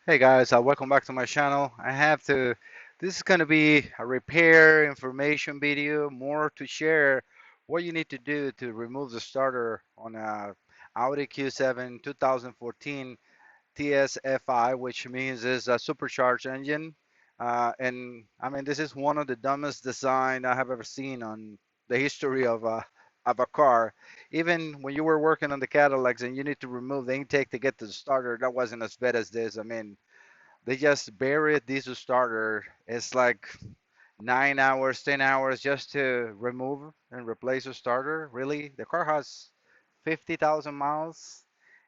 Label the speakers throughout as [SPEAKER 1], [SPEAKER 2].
[SPEAKER 1] Hey guys, welcome back to my channel. This is going to be a repair information video, more to share what you need to do to remove the starter on a Audi Q7 2014 TSFI, which means is a supercharged engine. And I mean, this is one of the dumbest design I have ever seen on the history of a car. Even when you were working on the Cadillacs and you need to remove the intake to get to the starter, that wasn't as bad as this. I mean, they just buried diesel starter. It's like 9 hours, 10 hours just to remove and replace a starter. Really, the car has 50,000 miles,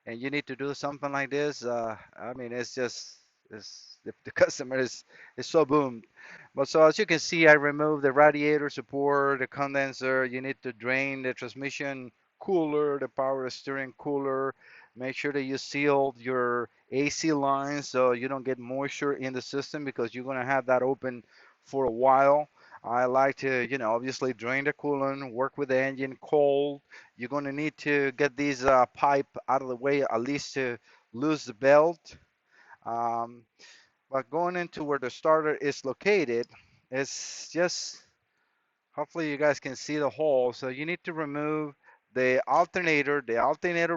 [SPEAKER 1] and you need to do something like this. I mean, the customer is so boomed. But so as you can see, I removed the radiator support, the condenser. You need to drain the transmission cooler, the power steering cooler. Make sure that you sealed your AC lines so you don't get moisture in the system because you're gonna have that open for a while. I like to, obviously drain the coolant, work with the engine cold. You're going to need to get these pipe out of the way at least to lose the belt. Um, but going into where the starter is located, it's just hopefully you guys can see the hole. So you need to remove the alternator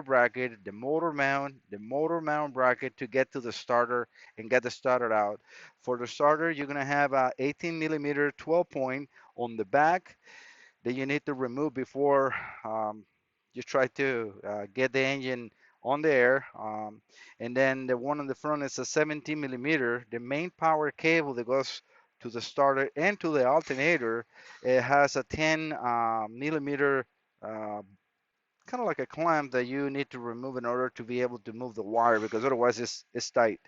[SPEAKER 1] bracket, the motor mount bracket to get to the starter and get the starter out. For the starter, you're gonna have a 18 millimeter 12 point on the back that you need to remove before you try to get the engine on the air. And then the one on the front is a 17 millimeter. The main power cable that goes to the starter and to the alternator, it has a 10 millimeter uh, kind of like a clamp that you need to remove in order to be able to move the wire because otherwise it's tight.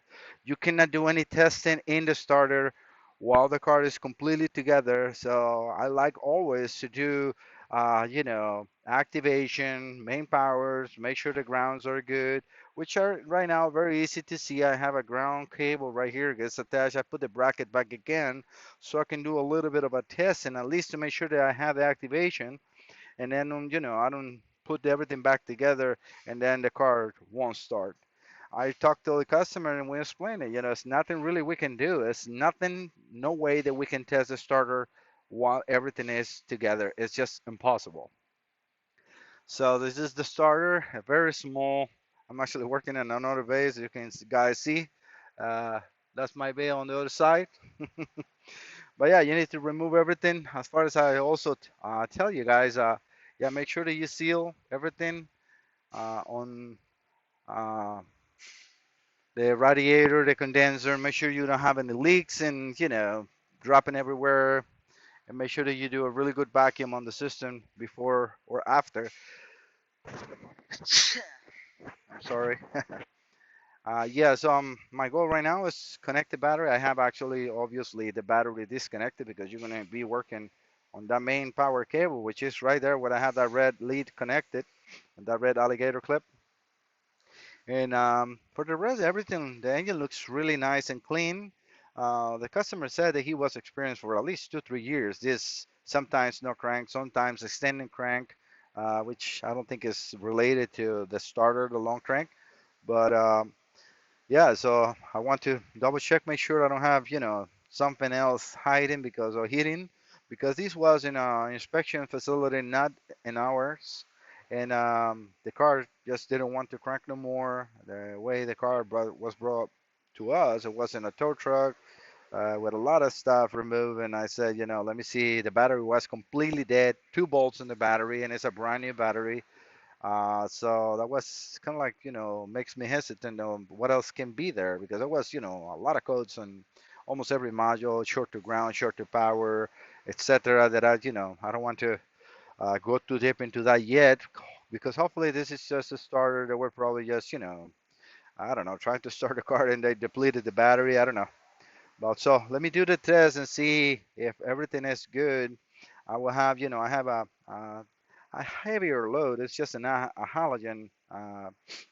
[SPEAKER 1] You cannot do any testing in the starter while the car is completely together. So I like always to do, activation, main powers, make sure the grounds are good, which are right now very easy to see. I have a ground cable right here gets attached. I put the bracket back again so I can do a little bit of a test and at least to make sure that I have the activation and then I don't put everything back together and then the car won't start. I talked to the customer and we explained it. It's nothing really we can do. It's nothing, no way that we can test the starter while everything is together. It's just impossible. So this is the starter, a very small. I'm actually working in another bay, as you can guys see. Uh, that's my bay on the other side. But yeah, you need to remove everything. As far as I also tell you guys, yeah, make sure that you seal everything on uh, the radiator, the condenser. Make sure you don't have any leaks and dropping everywhere. And make sure that you do a really good vacuum on the system before or after. I'm sorry. Yes, my goal right now is connect the battery. I have actually, obviously, the battery disconnected because you're gonna be working on that main power cable, which is right there where I have that red lead connected, and that red alligator clip. And for the rest, everything, the engine looks really nice and clean. The customer said that he was experienced for at least 2, 3 years. This sometimes no crank, sometimes extending crank, which I don't think is related to the starter, the long crank, but. Yeah, so I want to double check, make sure I don't have, something else hiding because or hidden, because this was in an inspection facility, not in ours, and the car just didn't want to crank no more. The way the car was brought to us, it was in a tow truck with a lot of stuff removed, and I said, let me see. The battery was completely dead, 2 bolts in the battery, and it's a brand new battery. So that was kind of like, makes me hesitant on what else can be there because there was, a lot of codes on almost every module, short to ground, short to power, etc. That I don't want to go too deep into that yet because hopefully this is just a starter that we're probably just, I don't know, trying to start a car and they depleted the battery. I don't know. But so let me do the test and see if everything is good. I will have, I have a heavier load. It's just a halogen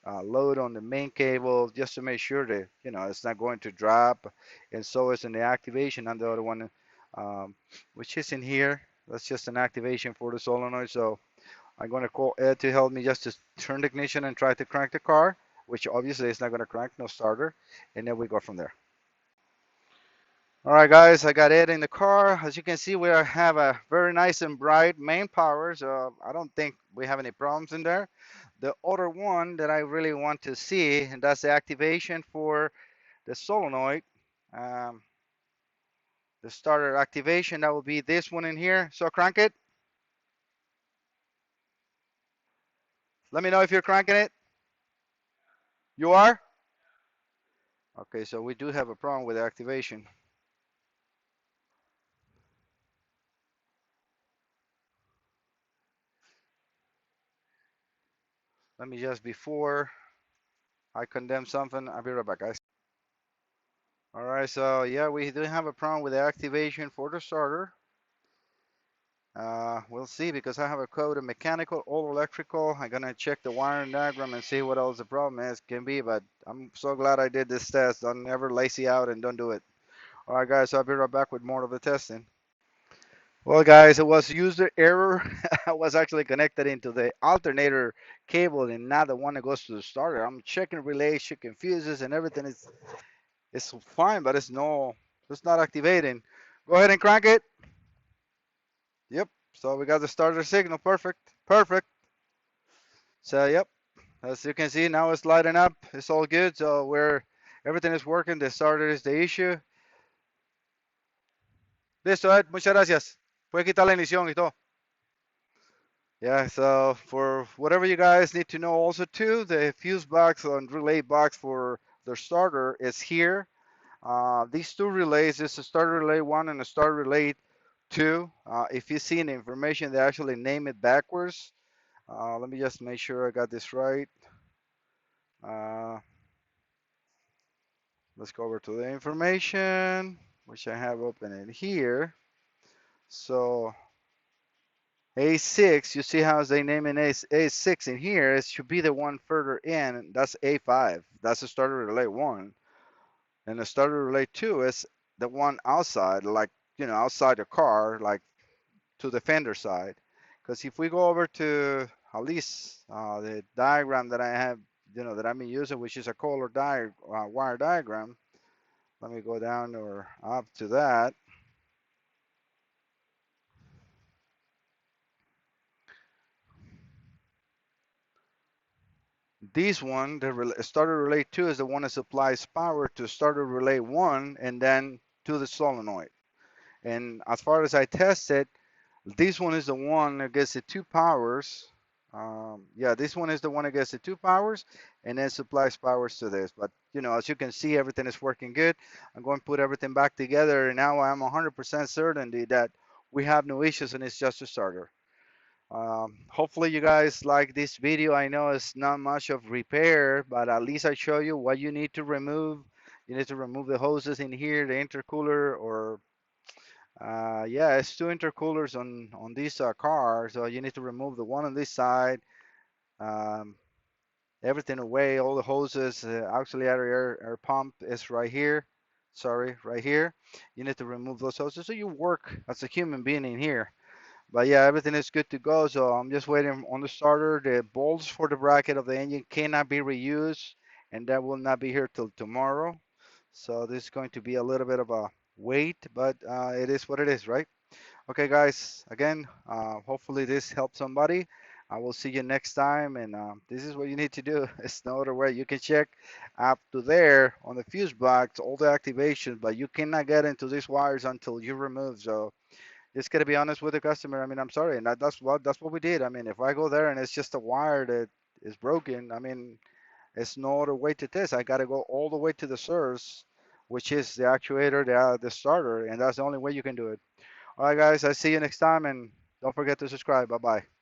[SPEAKER 1] load on the main cable just to make sure that, it's not going to drop. And so is in the activation on the other one, um, which is in here. That's just an activation for the solenoid. So I'm going to call Ed to help me just to turn the ignition and try to crank the car. which obviously is not going to crank, no starter, and then we go from there. All right, guys, I got it in the car. As you can see, we have a very nice and bright main power, so I don't think we have any problems in there. The other one that I really want to see, and that's the activation for the solenoid. Um, the starter activation, that will be this one in here. So crank it. Let me know if you're cranking it. You are? Okay, so we do have a problem with the activation. Let me just, before I condemn something, I'll be right back, guys. All right, so yeah, we do have a problem with the activation for the starter. We'll see, because I have a code of mechanical, all electrical. I'm gonna check the wiring diagram and see what else the problem is can be, but I'm so glad I did this test. Don't ever lazy out and don't do it. All right, guys, so I'll be right back with more of the testing. Well, guys, it was user error. I was actually connected into the alternator cable and not the one that goes to the starter. I'm checking relays, checking fuses, and everything is fine, but it's not activating. Go ahead and crank it. Yep. So we got the starter signal. Perfect. Perfect. So yep. As you can see, now it's lighting up. It's all good. So everything is working. The starter is the issue. Listo, Ed. Muchas gracias. Puede quitar la ignición y todo. Yeah, so for whatever you guys need to know also too, the fuse box and relay box for the starter is here. These two relays, this is a starter relay 1 and a starter relay 2. If you see in the information, they actually name it backwards. Let me just make sure I got this right. Uh, let's go over to the information, which I have open in here. So A6, you see how they name in A6 in here, it should be the one further in, that's A5. That's the starter relay 1. And the starter relay 2 is the one outside, like, outside the car, like to the fender side. Because if we go over to at least the diagram that I have, that I've been using, which is a color wire diagram. Let me go down or up to that. This one, the starter relay 2, is the one that supplies power to starter relay 1 and then to the solenoid. And as far as I tested, this one is the one that gets the 2 powers. Yeah, this one is the one that gets the 2 powers and then supplies powers to this. But, as you can see, everything is working good. I'm going to put everything back together, and now I'm 100% certain that we have no issues and it's just a starter. Hopefully you guys like this video. I know it's not much of repair, but at least I show you what you need to remove. You need to remove the hoses in here, the intercooler, or yeah, it's 2 intercoolers on this car. So you need to remove the one on this side, um, everything away, all the hoses. Auxiliary air pump is right here. Sorry, right here. You need to remove those hoses so you work as a human being in here. But yeah, everything is good to go. So I'm just waiting on the starter. The bolts for the bracket of the engine cannot be reused, and that will not be here till tomorrow. So this is going to be a little bit of a wait, but it is what it is, right? Okay, guys. Again, hopefully this helped somebody. I will see you next time, and this is what you need to do. It's no other way. You can check up to there on the fuse box all the activations, but you cannot get into these wires until you remove. So just gotta be honest with the customer. I mean, I'm sorry, and that's what we did. I mean, if I go there and it's just a wire that is broken, I mean, it's no other way to test. I gotta go all the way to the source, which is the actuator, the starter, and that's the only way you can do it. All right, guys, I see you next time, and don't forget to subscribe. Bye bye.